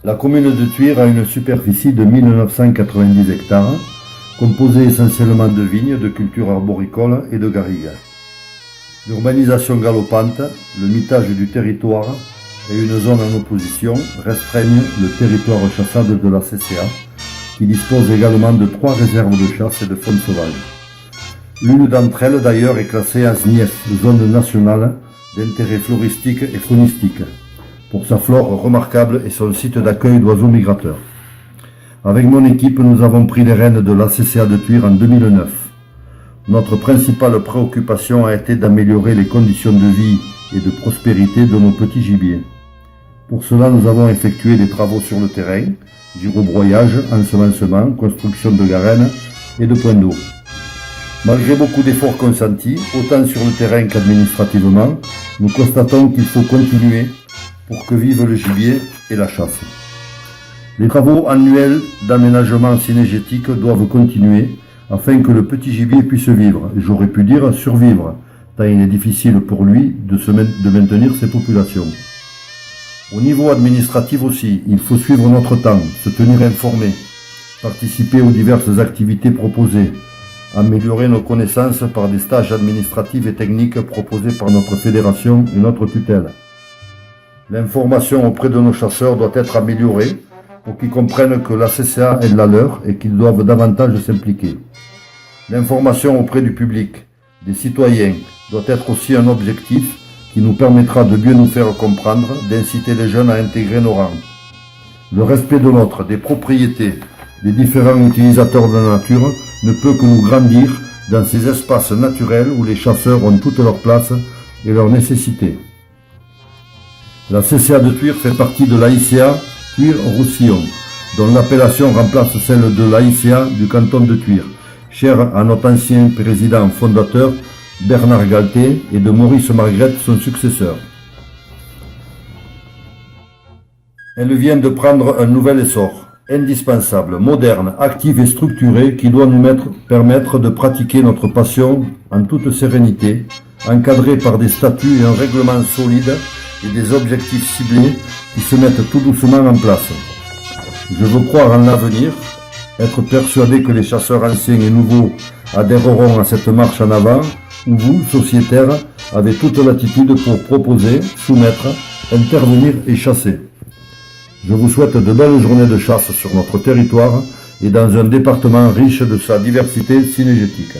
La commune de Thuir a une superficie de 1990 hectares, composée essentiellement de vignes, de cultures arboricoles et de garrigues. L'urbanisation galopante, le mitage du territoire et une zone en opposition restreignent le territoire chassable de la CCA, qui dispose également de 3 réserves de chasse et de faune sauvage. L'une d'entre elles d'ailleurs est classée en SNIEF, zone nationale d'intérêt floristique et faunistique, pour sa flore remarquable et son site d'accueil d'oiseaux migrateurs. Avec mon équipe, nous avons pris les rênes de la CCA de Thuir en 2009. Notre principale préoccupation a été d'améliorer les conditions de vie et de prospérité de nos petits gibiers. Pour cela, nous avons effectué des travaux sur le terrain, girobroyage, ensemencement, construction de garennes et de points d'eau. Malgré beaucoup d'efforts consentis, autant sur le terrain qu'administrativement, nous constatons qu'il faut continuer pour que vive le gibier et la chasse. Les travaux annuels d'aménagement cynégétique doivent continuer afin que le petit gibier puisse vivre, et j'aurais pu dire survivre, tant il est difficile pour lui de maintenir ses populations. Au niveau administratif aussi, il faut suivre notre temps, se tenir informé, participer aux diverses activités proposées, améliorer nos connaissances par des stages administratifs et techniques proposés par notre fédération et notre tutelle. L'information auprès de nos chasseurs doit être améliorée pour qu'ils comprennent que la CCA est de la leur et qu'ils doivent davantage s'impliquer. L'information auprès du public, des citoyens, doit être aussi un objectif qui nous permettra de mieux nous faire comprendre, d'inciter les jeunes à intégrer nos rangs. Le respect de l'autre, des propriétés, des différents utilisateurs de la nature ne peut que nous grandir dans ces espaces naturels où les chasseurs ont toute leur place et leurs nécessités. La CCA de Thuir fait partie de l'AICA Thuir-Roussillon, dont l'appellation remplace celle de l'AICA du canton de Thuir, chère à notre ancien président fondateur Bernard Galté et de Maurice Margrethe, son successeur. Elle vient de prendre un nouvel essor, indispensable, moderne, actif et structuré, qui doit nous permettre de pratiquer notre passion en toute sérénité, encadré par des statuts et un règlement solide et des objectifs ciblés qui se mettent tout doucement en place. Je veux croire en l'avenir, être persuadé que les chasseurs anciens et nouveaux adhéreront à cette marche en avant, où vous, sociétaires, avez toute l'attitude pour proposer, soumettre, intervenir et chasser. Je vous souhaite de belles journées de chasse sur notre territoire et dans un département riche de sa diversité cynégétique.